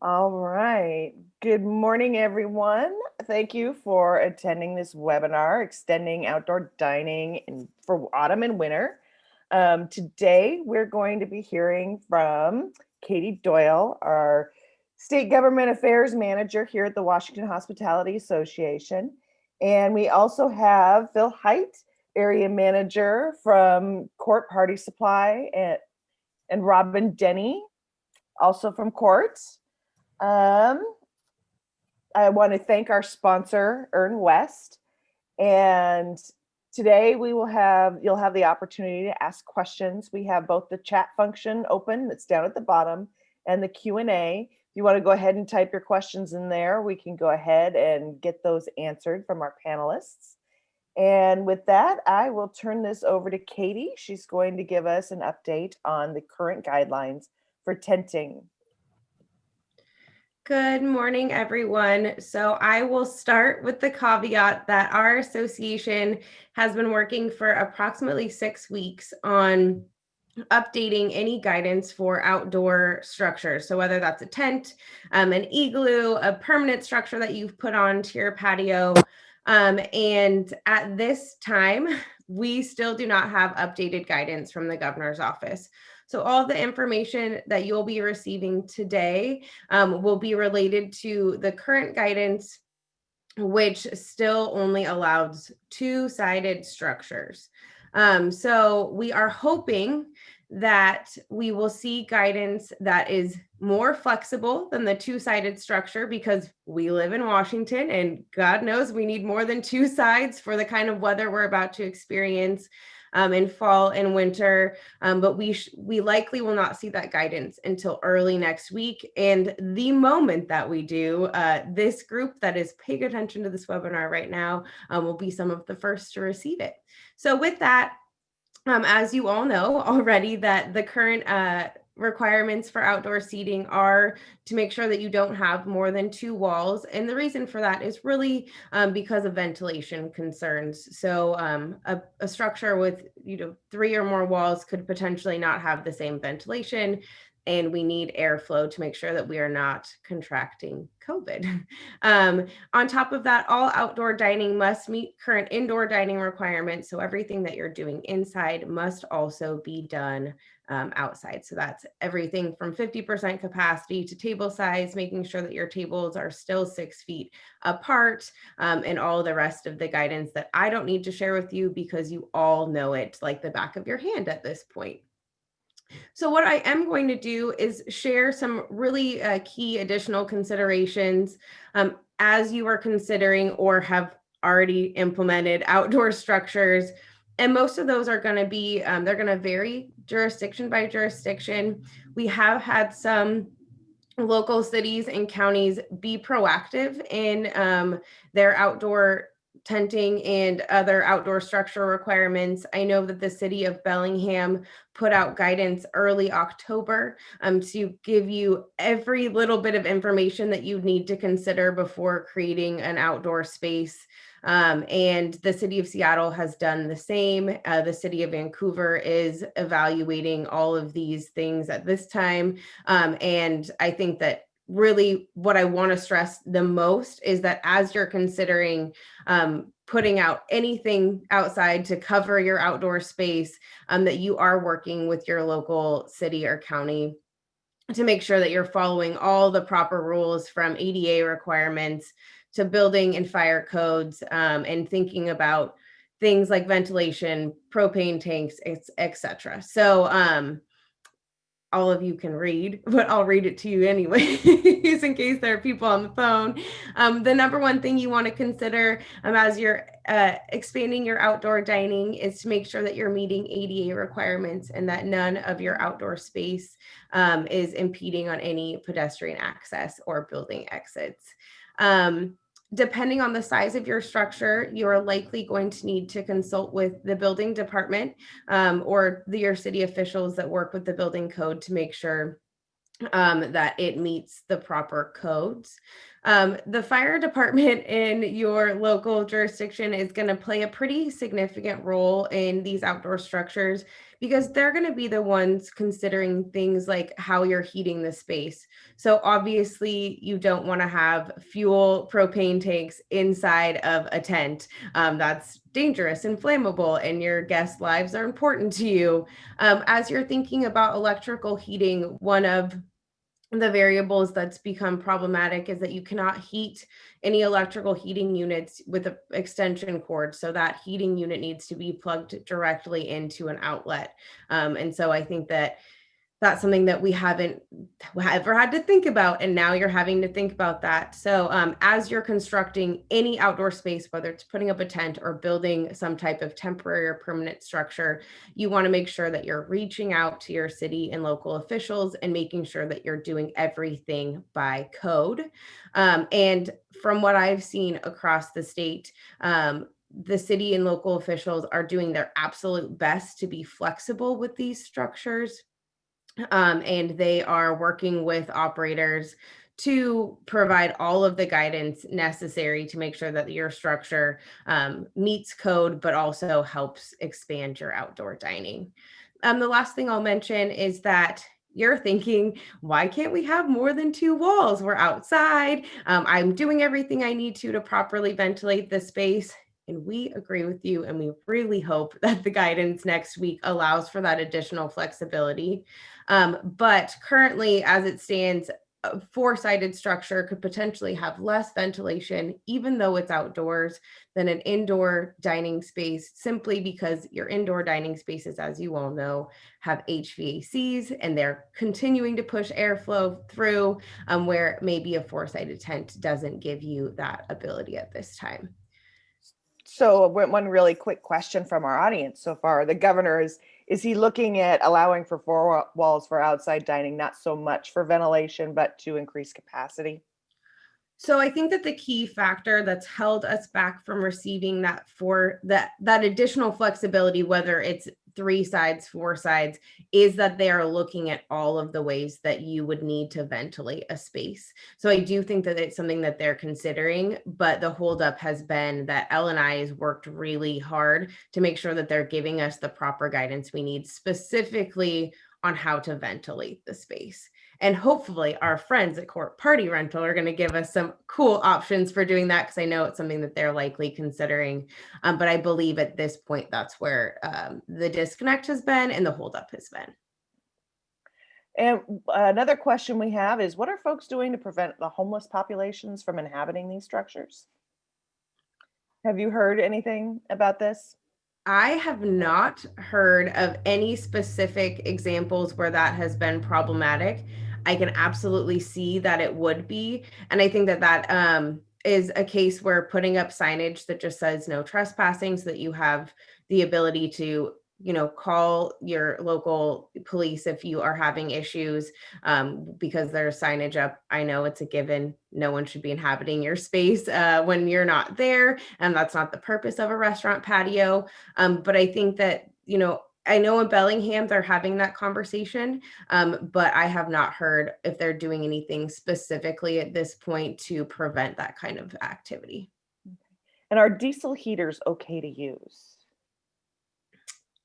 All right. Good morning, everyone. Thank you for attending this webinar, Extending Outdoor Dining for Autumn and Winter. Today, we're going to be hearing from Katie Doyle, our State Government Affairs Manager here at the Washington Hospitality Association. And we also have Phil Heidt, Area Manager from CORT Party Supply, and Robin Denny, also from CORT. Um, I want to thank our sponsor, ERNwest. And today you'll have the opportunity to ask questions. We have both the chat function open that's down at the bottom and the Q&A. If you want to go ahead and type your questions in there, we can go ahead and get those answered from our panelists. And with that, I will turn this over to Katie. She's going to give us an update on the current guidelines for tenting. Good morning, everyone. So I will start with the caveat that our association has been working for approximately 6 weeks on updating any guidance for outdoor structures. So whether that's a tent, an igloo, a permanent structure that you've put onto your patio. And at this time, we still do not have updated guidance from the governor's office. So all the information that you'll be receiving today will be related to the current guidance, which still only allows two-sided structures. So we are hoping that we will see guidance that is more flexible than the two-sided structure, because we live in Washington and God knows we need more than two sides for the kind of weather we're about to experience in fall and winter. But we likely will not see that guidance until early next week. And the moment that we do, this group that is paying attention to this webinar right now will be some of the first to receive it. So with that, as you all know already, that the current requirements for outdoor seating are to make sure that you don't have more than two walls. And the reason for that is really because of ventilation concerns. So a structure with, three or more walls could potentially not have the same ventilation, and we need airflow to make sure that we are not contracting COVID. On top of that, all outdoor dining must meet current indoor dining requirements. So everything that you're doing inside must also be done outside. So that's everything from 50% capacity to table size, making sure that your tables are still 6 feet apart, and all the rest of the guidance that I don't need to share with you because you all know it like the back of your hand at this point. So what I am going to do is share some really key additional considerations as you are considering or have already implemented outdoor structures. And most of those are going to be, they're going to vary jurisdiction by jurisdiction. We have had some local cities and counties be proactive in their outdoor tenting and other outdoor structure requirements. I know that the city of Bellingham put out guidance early October to give you every little bit of information that you need to consider before creating an outdoor space. And the city of Seattle has done the same. The city of Vancouver is evaluating all of these things at this time. And I think that really what I want to stress the most is that as you're considering putting out anything outside to cover your outdoor space, that you are working with your local city or county to make sure that you're following all the proper rules, from ADA requirements to building and fire codes, and thinking about things like ventilation, propane tanks, etc. So all of you can read, but I'll read it to you anyway, in case there are people on the phone. The number one thing you want to consider as you're expanding your outdoor dining is to make sure that you're meeting ADA requirements and that none of your outdoor space is impeding on any pedestrian access or building exits. Depending on the size of your structure, you're likely going to need to consult with the building department or your city officials that work with the building code to make sure that it meets the proper codes. The fire department in your local jurisdiction is going to play a pretty significant role in these outdoor structures because they're going to be the ones considering things like how you're heating the space. So obviously, you don't want to have fuel propane tanks inside of a tent. That's dangerous and flammable, and your guests' lives are important to you. As you're thinking about electrical heating, one of the variables that's become problematic is that you cannot heat any electrical heating units with an extension cord. So that heating unit needs to be plugged directly into an outlet. And so I think that that's something that we haven't ever had to think about. And now you're having to think about that. So as you're constructing any outdoor space, whether it's putting up a tent or building some type of temporary or permanent structure, you want to make sure that you're reaching out to your city and local officials and making sure that you're doing everything by code. And from what I've seen across the state, the city and local officials are doing their absolute best to be flexible with these structures, and they are working with operators to provide all of the guidance necessary to make sure that your structure meets code, but also helps expand your outdoor dining. The last thing I'll mention is that you're thinking, why can't we have more than two walls? We're outside. I'm doing everything I need to properly ventilate the space. And we agree with you. And we really hope that the guidance next week allows for that additional flexibility. But currently, as it stands, a four-sided structure could potentially have less ventilation, even though it's outdoors, than an indoor dining space, simply because your indoor dining spaces, as you all know, have HVACs and they're continuing to push airflow through, where maybe a four-sided tent doesn't give you that ability at this time. So one really quick question from our audience so far. The governor is he looking at allowing for four walls for outside dining, not so much for ventilation, but to increase capacity? So I think that the key factor that's held us back from receiving that additional flexibility, whether it's three sides, four sides, is that they are looking at all of the ways that you would need to ventilate a space. So I do think that it's something that they're considering, but the holdup has been that L&I has worked really hard to make sure that they're giving us the proper guidance we need, specifically on how to ventilate the space. And hopefully our friends at CORT Party Rental are going to give us some cool options for doing that, because I know it's something that they're likely considering. But I believe at this point, that's where the disconnect has been and the holdup has been. And another question we have is, what are folks doing to prevent the homeless populations from inhabiting these structures? Have you heard anything about this? I have not heard of any specific examples where that has been problematic. I can absolutely see that it would be. And I think that is a case where putting up signage that just says no trespassing, so that you have the ability to call your local police if you are having issues, because there's signage up. I know it's a given. No one should be inhabiting your space when you're not there. And that's not the purpose of a restaurant patio. But I think that, I know in Bellingham, they're having that conversation, but I have not heard if they're doing anything specifically at this point to prevent that kind of activity. And are diesel heaters okay to use?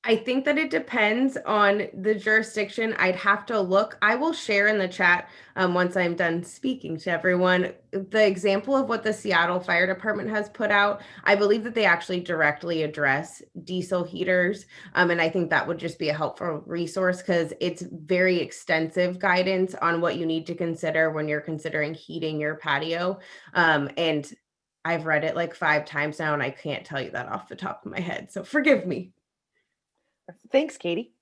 I think that it depends on the jurisdiction. I'd have to look. I will share in the chat once I'm done speaking to everyone the example of what the Seattle Fire Department has put out. I believe that they actually directly address diesel heaters. And I think that would just be a helpful resource, because it's very extensive guidance on what you need to consider when you're considering heating your patio. And I've read it like 5 times now, and I can't tell you that off the top of my head. So forgive me. Thanks, Katie.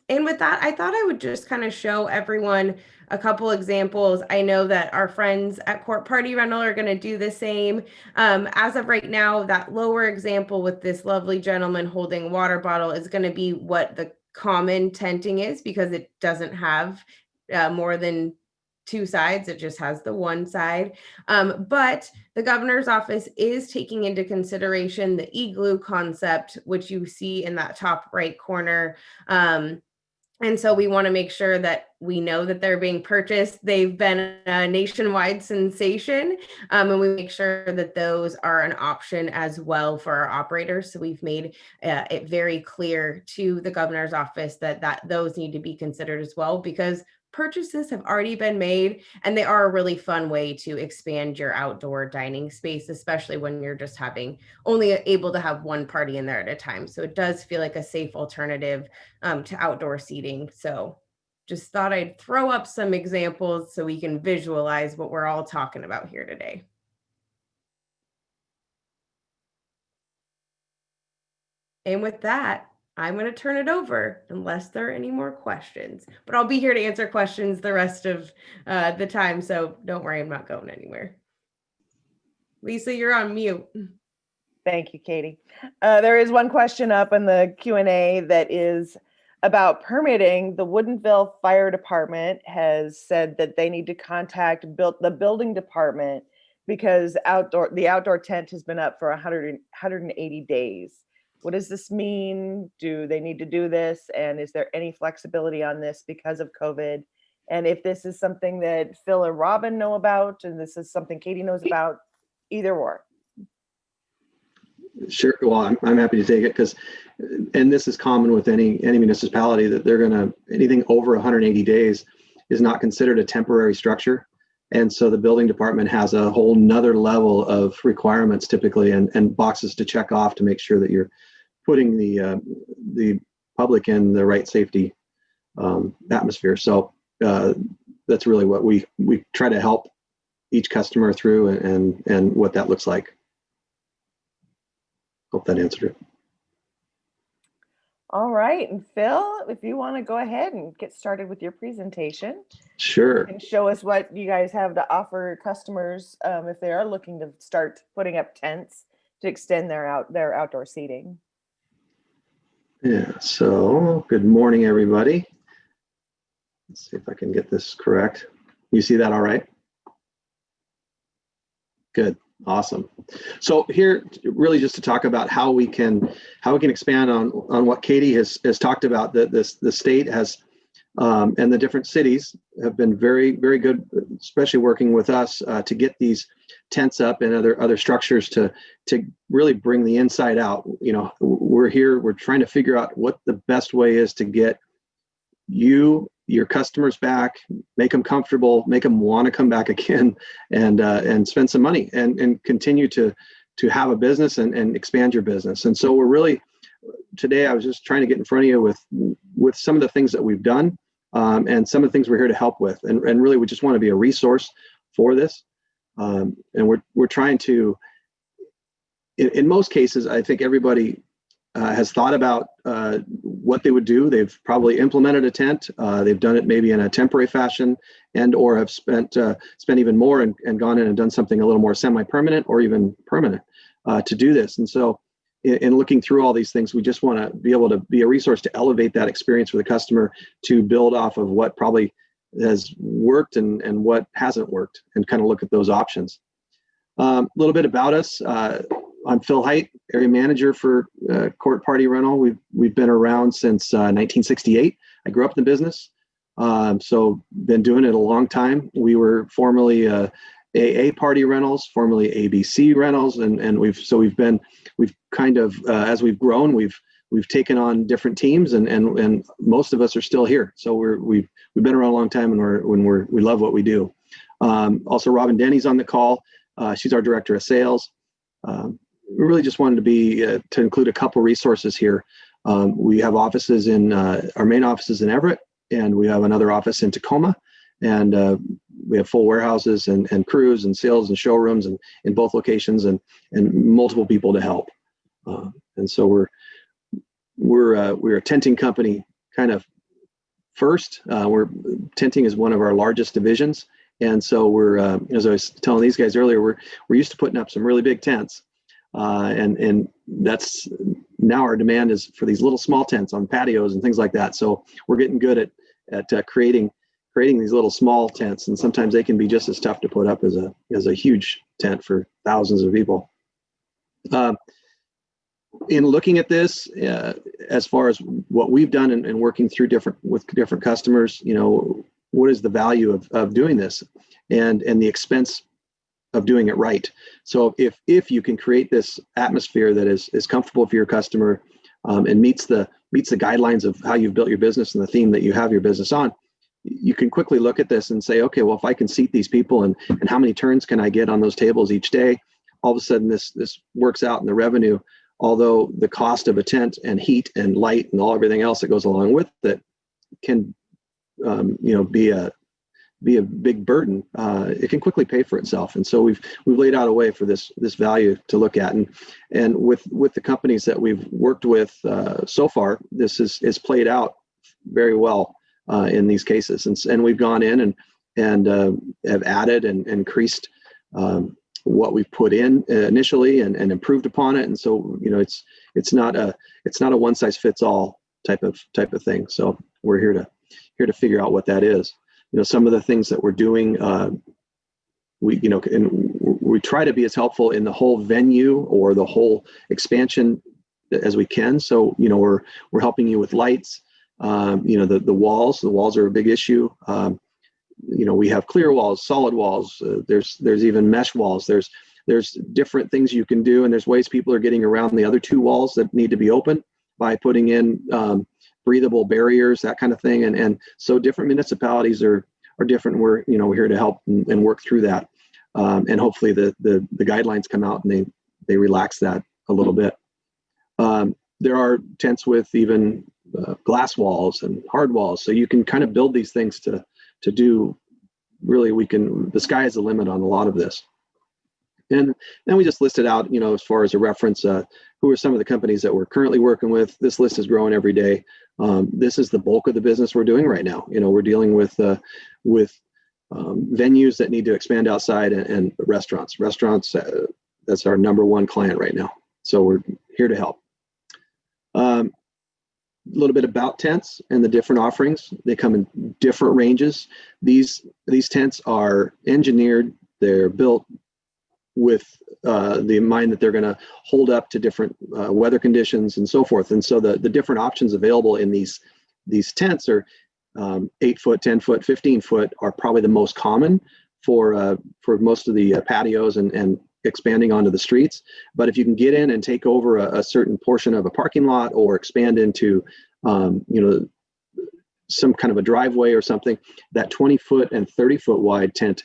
And with that, I thought I would just kind of show everyone a couple examples. I know that our friends at CORT Party Rental are going to do the same. As of right now, that lower example with this lovely gentleman holding a water bottle is going to be what the common tenting is, because it doesn't have more than 2 sides. It just has the one side. But the governor's office is taking into consideration the igloo concept, which you see in that top right corner. And so we want to make sure that we know that they're being purchased. They've been a nationwide sensation, and we make sure that those are an option as well for our operators. So we've made it very clear to the governor's office that those need to be considered as well, because purchases have already been made, and they are a really fun way to expand your outdoor dining space, especially when you're just only able to have one party in there at a time. So it does feel like a safe alternative to outdoor seating. So just thought I'd throw up some examples so we can visualize what we're all talking about here today. And with that, I'm going to turn it over unless there are any more questions. But I'll be here to answer questions the rest of the time. So don't worry, I'm not going anywhere. Lisa, you're on mute. Thank you, Katie. There is one question up in the Q&A that is about permitting. The Woodinville Fire Department has said that they need to contact the building department because the outdoor tent has been up for 180 days. What does this mean? Do they need to do this? And is there any flexibility on this because of COVID? And if this is something that Phil or Robin know about, and this is something Katie knows about, either or. Sure. Well, I'm happy to take it because, and this is common with any municipality, that they're going to, anything over 180 days is not considered a temporary structure. And so the building department has a whole nother level of requirements typically and boxes to check off to make sure that you're putting the public in the right safety atmosphere. So that's really what we try to help each customer through and what that looks like. Hope that answered it. All right. And Phil, if you want to go ahead and get started with your presentation. Sure. And show us what you guys have to offer customers if they are looking to start putting up tents to extend their outdoor seating. Yeah. So good morning, everybody. Let's see if I can get this correct. You see that all right? Good. Awesome. So here, really just to talk about how we can expand on what Katie has talked about. That the state has and the different cities have been very, very good, especially working with us to get these tents up and other structures to really bring the inside out. You know, we're trying to figure out what the best way is to get your customers back, make them comfortable, make them want to come back again, and spend some money and continue to have a business and expand your business. And so we're really, today I was just trying to get in front of you with some of the things that we've done and some of the things we're here to help with. And really we just want to be a resource for this. And we're trying to, in most cases, I think everybody has thought about what they would do. They've probably implemented a tent. They've done it maybe in a temporary fashion, and or have spent even more and gone in and done something a little more semi-permanent or even permanent to do this. And so in looking through all these things, we just want to be able to be a resource to elevate that experience for the customer, to build off of what probably has worked and what hasn't worked, and kind of look at those options. A little bit about us. I'm Phil Heidt, area manager for CORT Party Rental. We've been around since 1968. I grew up in the business, so been doing it a long time. We were formerly AA Party Rentals, formerly ABC Rentals, and we've kind of as we've grown, we've taken on different teams, and most of us are still here. So we've been around a long time, and we love what we do. Also, Robin Denny's on the call. She's our director of sales. We really just wanted to include a couple resources here. We have offices our main office is in Everett, and we have another office in Tacoma, and we have full warehouses and crews and sales and showrooms and in both locations, and multiple people to help. And so we're a tenting company kind of first. Tenting is one of our largest divisions, and so we're as I was telling these guys earlier, we're used to putting up some really big tents. And that's now our demand is for these little small tents on patios and things like that. So we're getting good at creating these little small tents, and sometimes they can be just as tough to put up as a huge tent for thousands of people. in looking at this, as far as what we've done and working through with different customers, what is the value of doing this, and the expense of doing it right. So if you can create this atmosphere that is comfortable for your customer, and meets the guidelines of how you've built your business and the theme that you have your business on, you can quickly look at this and say, okay, well, if I can seat these people and how many turns can I get on those tables each day, all of a sudden this works out in the revenue. Although the cost of a tent and heat and light and everything else that goes along with it can, be a big burden, it can quickly pay for itself. And so we've laid out a way for this value to look at, and with the companies that we've worked with so far, this is played out very well in these cases. And we've gone in and have added and increased what we've put in initially and improved upon it. And so, it's not a one size fits all type of thing. So we're here to figure out what that is. Some of the things that we're doing, we try to be as helpful in the whole venue or the whole expansion as we can. So, we're helping you with lights, the walls are a big issue. We have clear walls, solid walls. There's even mesh walls. There's different things you can do, and there's ways people are getting around the other two walls that need to be open by putting in breathable barriers, that kind of thing. And so different municipalities are different. We're here to help and work through that. And hopefully the guidelines come out and they relax that a little bit. There are tents with even glass walls and hard walls, so you can kind of build these things to do. Really, the sky is the limit on a lot of this. And then we just listed out, as far as a reference, who are some of the companies that we're currently working with. This list is growing every day. This is the bulk of the business we're doing right now. We're dealing with venues that need to expand outside, and restaurants. That's our number one client right now. So we're here to help. A little bit about tents and the different offerings. They come in different ranges. These tents are engineered. They're built with the in mind that they're going to hold up to different weather conditions and so forth. And so the different options available in these tents are 8 foot, 10 foot, 15 foot are probably the most common for most of the patios and expanding onto the streets. But if you can get in and take over a certain portion of a parking lot, or expand into some kind of a driveway or something, that 20 foot and 30 foot wide tent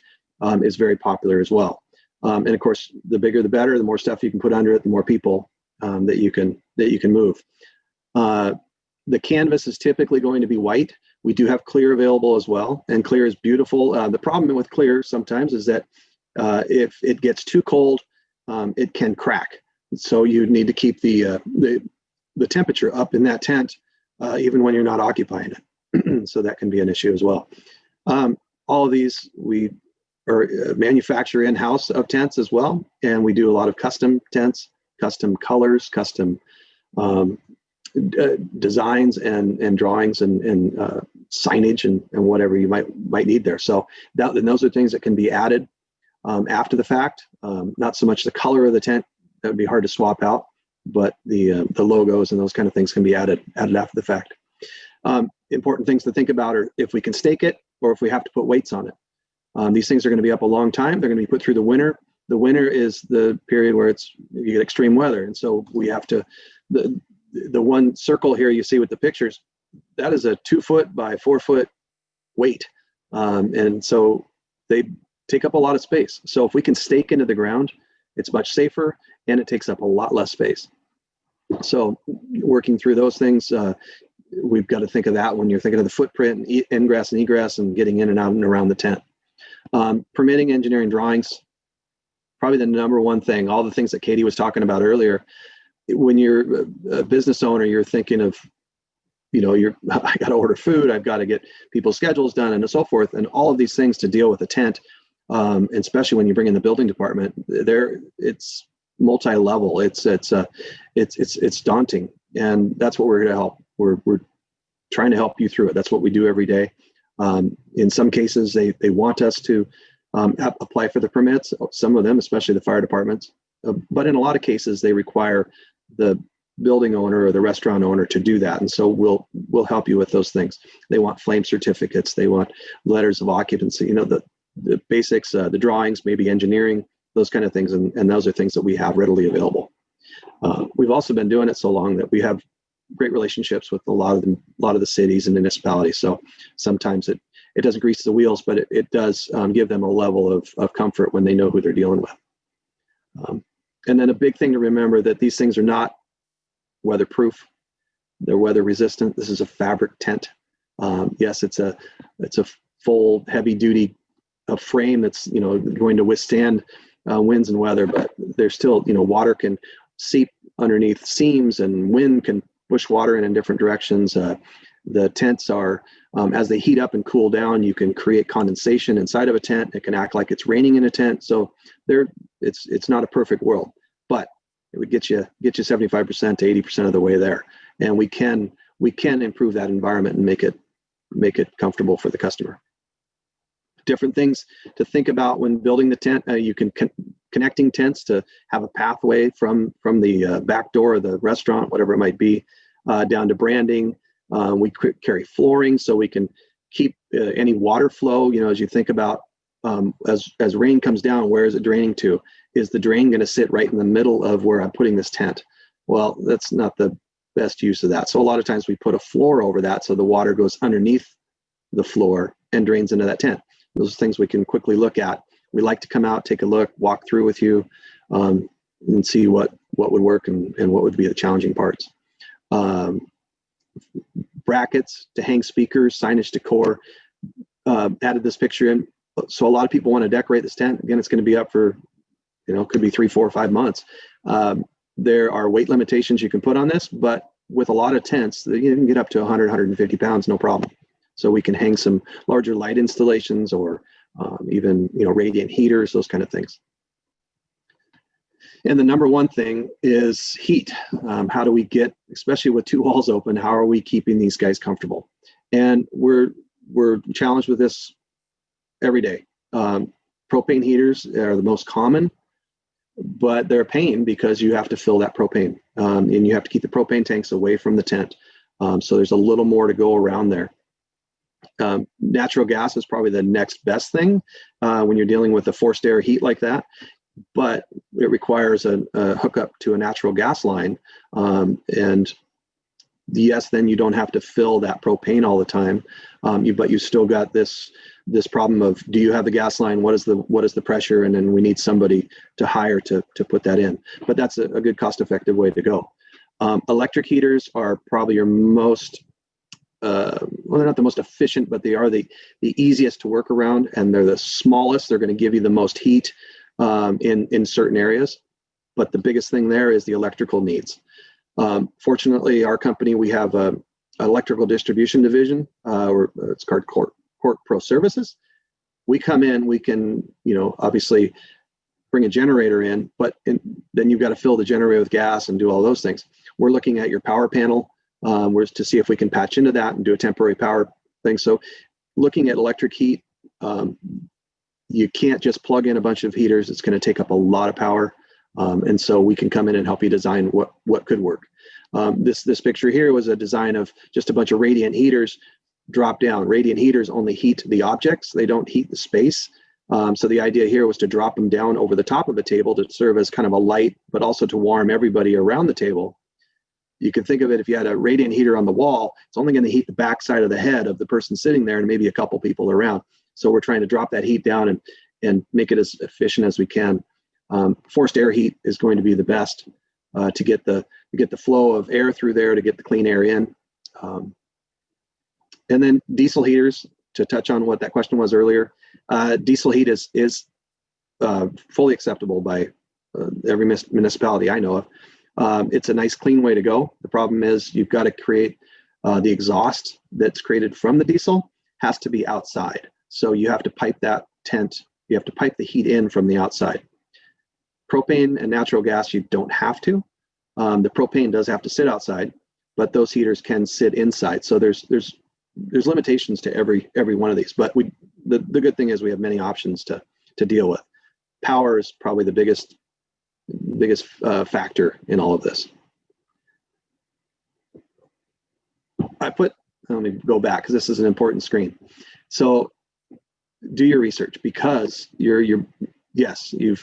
is very popular as well. And of course, the bigger the better. The more stuff you can put under it, the more people that you can move. The canvas is typically going to be white. We do have clear available as well, and clear is beautiful. The problem with clear sometimes is that if it gets too cold, it can crack. So you need to keep the temperature up in that tent, even when you're not occupying it. So that can be an issue as well. All of these we manufacture in-house of tents as well, and we do a lot of custom tents, custom colors, custom designs and drawings and signage and whatever you might need there. So those are things that can be added after the fact. Not so much the color of the tent, that would be hard to swap out, but the logos and those kind of things can be added after the fact. Important things to think about are if we can stake it or if we have to put weights on it. These things are going to be up a long time. They're going to be put through the winter. The winter is the period where you get extreme weather, and so we have to. The one circle here you see with the pictures, that is a 2 foot by 4 foot weight, and so they take up a lot of space. So if we can stake into the ground, it's much safer and it takes up a lot less space. So working through those things, we've got to think of that when you're thinking of the footprint, and ingress and egress, and getting in and out and around the tent. Permitting, engineering drawings, probably the number one thing. All the things that Katie was talking about earlier. When you're a business owner, you're thinking of, I got to order food, I've got to get people's schedules done, and so forth, and all of these things to deal with a tent. And especially when you bring in the building department, it's multi-level. It's daunting, and that's what we're here to help. We're trying to help you through it. That's what we do every day. In some cases, they want us to apply for the permits. Some of them, especially the fire departments, but in a lot of cases, they require the building owner or the restaurant owner to do that. And so we'll help you with those things. They want flame certificates. They want letters of occupancy, the basics, the drawings, maybe engineering, those kind of things. And those are things that we have readily available. We've also been doing it so long that we have great relationships with a lot of the cities and municipalities. So sometimes it doesn't grease the wheels, but it does give them a level of comfort when they know who they're dealing with. And then a big thing to remember that these things are not weatherproof. They're weather resistant. This is a fabric tent. Yes, it's a full heavy duty frame that's going to withstand winds and weather, but there's still water can seep underneath seams and wind can push water in different directions. The tents are as they heat up and cool down, you can create condensation inside of a tent. It can act like it's raining in a tent. So it's not a perfect world, but it would get you 75% to 80% of the way there. And we can improve that environment and make it comfortable for the customer. Different things to think about when building the tent. You can connecting tents to have a pathway from the back door of the restaurant, whatever it might be, down to branding. We carry flooring so we can keep any water flow. As you think about as rain comes down, where is it draining to? Is the drain going to sit right in the middle of where I'm putting this tent? Well, that's not the best use of that. So a lot of times we put a floor over that so the water goes underneath the floor and drains into that tent. Those are things we can quickly look at. We like to come out, take a look, walk through with you, and see what would work and what would be the challenging parts. Brackets to hang speakers, signage decor. Added this picture in. So a lot of people want to decorate this tent. Again, it's going to be up for, could be 3, 4, 5 months. There are weight limitations you can put on this, but with a lot of tents, you can get up to 100, 150 pounds, no problem. So we can hang some larger light installations or even, radiant heaters, those kind of things. And the number one thing is heat. How do we get, especially with 2 walls open, how are we keeping these guys comfortable? And we're challenged with this every day. Propane heaters are the most common, but they're a pain because you have to fill that propane and you have to keep the propane tanks away from the tent. So there's a little more to go around there. Natural gas is probably the next best thing when you're dealing with a forced air heat like that, but it requires a hookup to a natural gas line. And yes, then you don't have to fill that propane all the time, but you still got this problem of, do you have the gas line? What is the pressure? And then we need somebody to hire to put that in. But that's a good cost-effective way to go. Electric heaters are probably your most well, they're not the most efficient, but they are the easiest to work around, and they're the smallest. They're going to give you the most heat in certain areas. But the biggest thing there is the electrical needs. Fortunately, our company, we have an electrical distribution division, or it's called CORT Pro Services. We come in, we can, obviously bring a generator in, but then you've got to fill the generator with gas and do all those things. We're looking at your power panel. We're to see if we can patch into that and do a temporary power thing. So looking at electric heat, you can't just plug in a bunch of heaters. It's going to take up a lot of power. And so we can come in and help you design what could work. This picture here was a design of just a bunch of radiant heaters drop down. Radiant heaters only heat the objects. They don't heat the space. So the idea here was to drop them down over the top of a table to serve as kind of a light, but also to warm everybody around the table. You can think of it, if you had a radiant heater on the wall, it's only going to heat the back side of the head of the person sitting there and maybe a couple people around. So we're trying to drop that heat down and make it as efficient as we can. Forced air heat is going to be the best to get the flow of air through there, to get the clean air in. And then diesel heaters, to touch on what that question was earlier. Diesel heat is fully acceptable by every municipality I know of. It's a nice, clean way to go. The problem is you've got to create the exhaust that's created from the diesel has to be outside. So you have to pipe that tent. You have to pipe the heat in from the outside. Propane and natural gas, you don't have to. The propane does have to sit outside, but those heaters can sit inside. So there's limitations to every one of these. But the good thing is we have many options to deal with. Power is probably the biggest factor in all of this. let me go back because this is an important screen. So do your research, because yes, you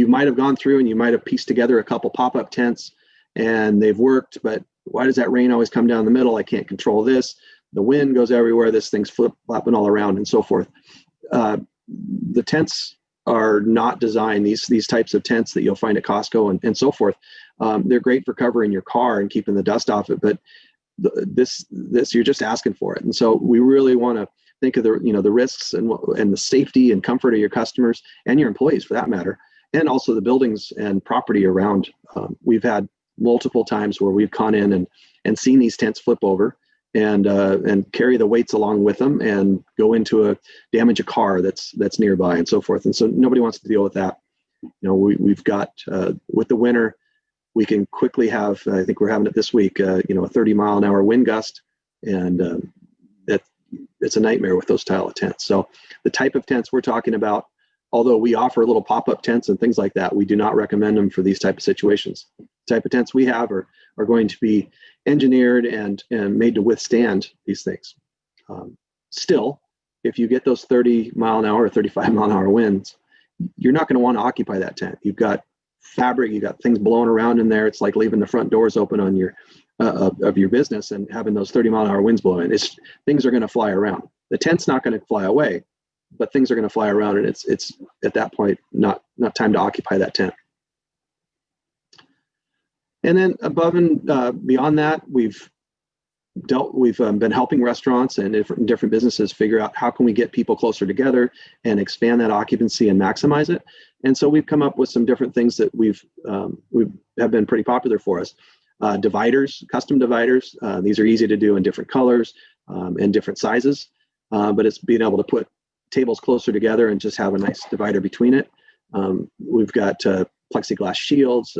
might have gone through and you might have pieced together a couple pop-up tents and they've worked, but why does that rain always come down the middle? I can't control this. The wind goes everywhere. This thing's flopping all around and so forth. The tents are not designed, these types of tents that you'll find at Costco and so forth. They're great for covering your car and keeping the dust off it, but this you're just asking for it. And so we really want to think of the risks and the safety and comfort of your customers and your employees, for that matter, and also the buildings and property around. We've had multiple times where we've gone in and seen these tents flip over and carry the weights along with them and go damage a car that's nearby and so forth. And so nobody wants to deal with that. We've got with the winter, we can quickly have, I think we're having it this week, a 30-mile-an-hour wind gust, and it's a nightmare with those style of tents. So the type of tents we're talking about, although we offer little pop-up tents and things like that, we do not recommend them for these type of situations. The type of tents we have are going to be engineered and made to withstand these things. Still, if you get those 30-mile-an-hour or 35-mile-an-hour winds, you're not going to want to occupy that tent. You've got fabric, you got things blowing around in there. It's like leaving the front doors open on your of your business and having those 30-mile-an-hour winds blowing. Things are going to fly around. The tent's not going to fly away, but things are going to fly around, and it's at that point not time to occupy that tent. And then above and beyond that, we've been helping restaurants and different businesses figure out how can we get people closer together and expand that occupancy and maximize it. And so we've come up with some different things that have been pretty popular for us. Dividers, custom dividers. These are easy to do in different colors and different sizes, but it's being able to put tables closer together and just have a nice divider between it. We've got plexiglass shields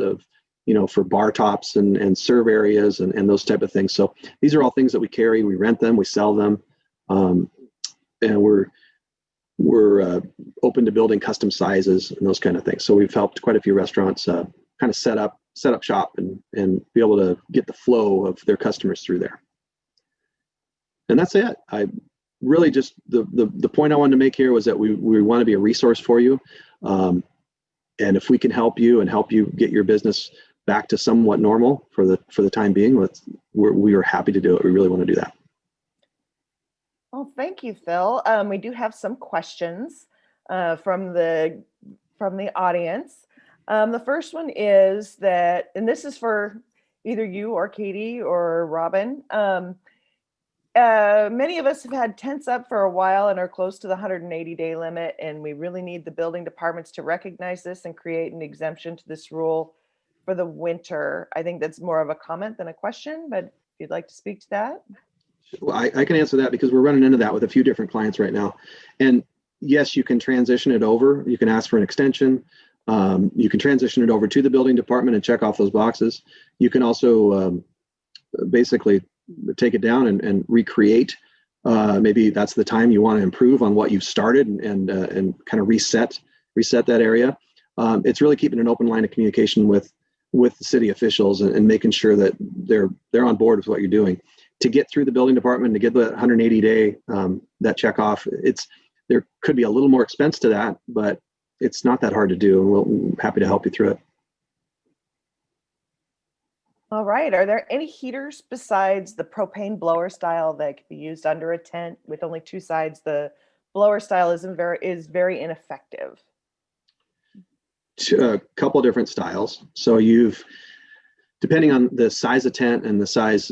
for bar tops and serve areas and those type of things. So these are all things that we carry, we rent them, we sell them, and we're open to building custom sizes and those kind of things. So we've helped quite a few restaurants kind of set up shop and be able to get the flow of their customers through there. And that's it. I really just the point I wanted to make here was that we want to be a resource for you. And if we can help you and help you get your business back to somewhat normal for the time being, we are happy to do it. We really want to do that. Well, thank you, Phil. We do have some questions from the audience. The first one is that, and this is for either you or Katie or Robin. Many of us have had tents up for a while and are close to the 180-day limit, and we really need the building departments to recognize this and create an exemption to this rule for the winter. I think that's more of a comment than a question, but if you'd like to speak to that. Well, I can answer that because we're running into that with a few different clients right now. And yes, you can transition it over. You can ask for an extension. You can transition it over to the building department and check off those boxes. You can also basically take it down and recreate. Maybe that's the time you want to improve on what you've started and kind of reset that area. It's really keeping an open line of communication with the city officials and making sure that they're on board with what you're doing. To get through the building department, to get the 180-day that check off, there could be a little more expense to that, but it's not that hard to do, and we're happy to help you through it. All right. Are there any heaters besides the propane blower style that could be used under a tent with only two sides? The blower style is very ineffective. A couple of different styles. So depending on the size of tent and the size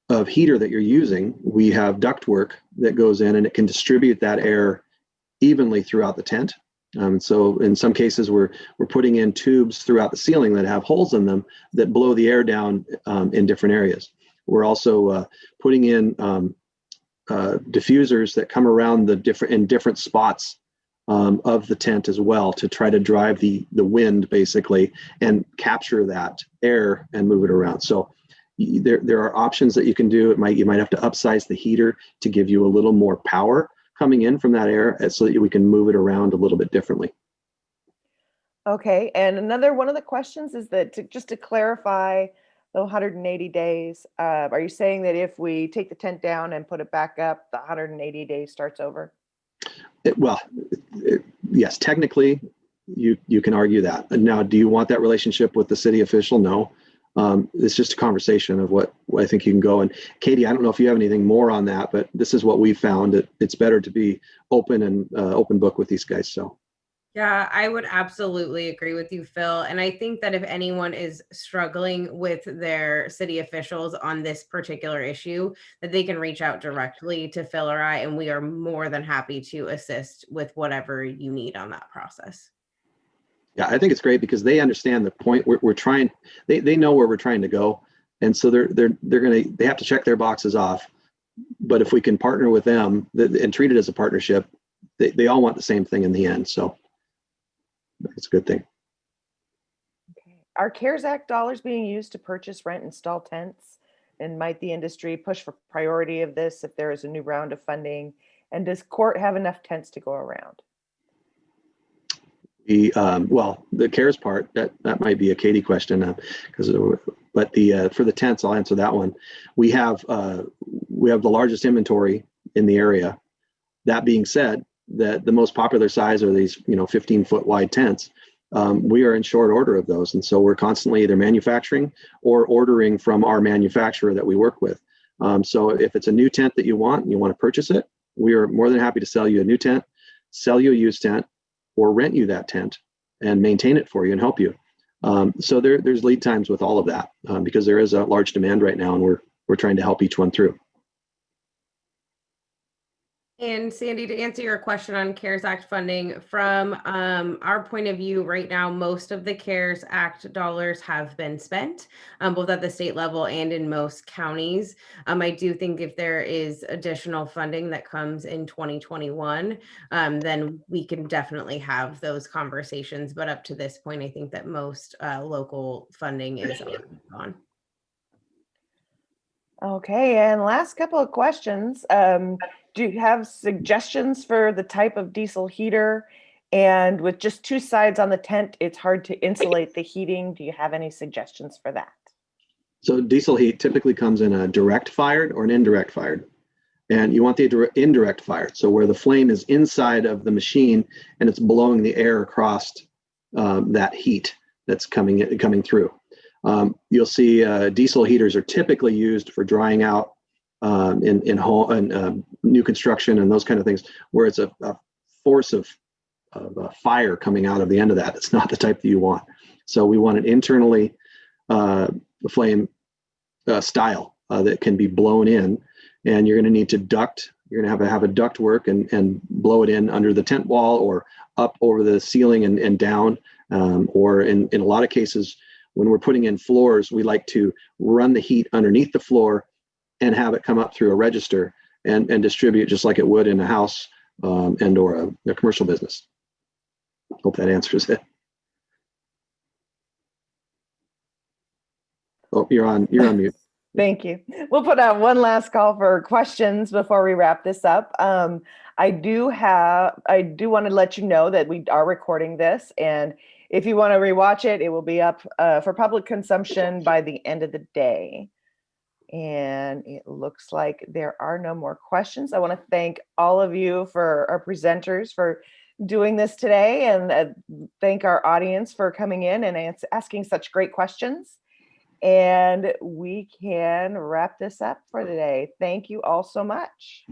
of heater that you're using, we have ductwork that goes in and it can distribute that air evenly throughout the tent. So in some cases, we're putting in tubes throughout the ceiling that have holes in them that blow the air down in different areas. We're also putting in diffusers that come around in different spots of the tent as well to try to drive the wind basically and capture that air and move it around. So there are options that you can do. You might have to upsize the heater to give you a little more power coming in from that air so that we can move it around a little bit differently. Okay, and another one of the questions is that just to clarify, the 180 days. Are you saying that if we take the tent down and put it back up, the 180 days starts over? Yes, technically, you can argue that. Now, do you want that relationship with the city official? No. It's just a conversation of what I think you can go. And Katie, I don't know if you have anything more on that, but this is what we found. It's better to be open and open book with these guys. So. Yeah, I would absolutely agree with you, Phil. And I think that if anyone is struggling with their city officials on this particular issue, that they can reach out directly to Phil or I, and we are more than happy to assist with whatever you need on that process. Yeah, I think it's great because they understand the point we're trying. They know where we're trying to go, and so they have to check their boxes off. But if we can partner with them and treat it as a partnership, they all want the same thing in the end. So. It's a good thing. Okay. Are CARES Act dollars being used to purchase, rent, install tents? And might the industry push for priority of this if there is a new round of funding? And does CORT have enough tents to go around? The CARES part, that might be a Katie question, but for the tents, I'll answer that one. We have the largest inventory in the area. That being said, that the most popular size are these 15-foot wide tents. We are in short order of those, and so we're constantly either manufacturing or ordering from our manufacturer that we work with. So if it's a new tent that you want and you want to purchase it, we are more than happy to sell you a new tent, sell you a used tent, or rent you that tent and maintain it for you and help you. So there's lead times with all of that because there is a large demand right now, and we're trying to help each one through. And Sandy, to answer your question on CARES Act funding, from our point of view right now, most of the CARES Act dollars have been spent, both at the state level and in most counties. I do think if there is additional funding that comes in 2021, then we can definitely have those conversations. But up to this point, I think that most local funding is on. Okay, and last couple of questions. Do you have suggestions for the type of diesel heater? And with just two sides on the tent, it's hard to insulate the heating. Do you have any suggestions for that? So diesel heat typically comes in a direct fired or an indirect fired. And you want the indirect fired. So where the flame is inside of the machine and it's blowing the air across that heat that's coming through. You'll see diesel heaters are typically used for drying out in home and new construction and those kind of things, where it's a force of fire coming out of the end of that. It's not the type that you want. So we want an internally flame style that can be blown in, and you're going to need to duct. You're going to have a duct work and blow it in under the tent wall or up over the ceiling and down, or in a lot of cases, when we're putting in floors, we like to run the heat underneath the floor and have it come up through a register and distribute just like it would in a house and or a commercial business. Hope that answers it. Oh, you're on mute. Thank you. We'll put out one last call for questions before we wrap this up. I do want to let you know that we are recording this, and if you want to rewatch it, it will be up for public consumption by the end of the day. And it looks like there are no more questions. I want to thank all of you, for our presenters, for doing this today, and thank our audience for coming in and asking such great questions. And we can wrap this up for today. Thank you all so much.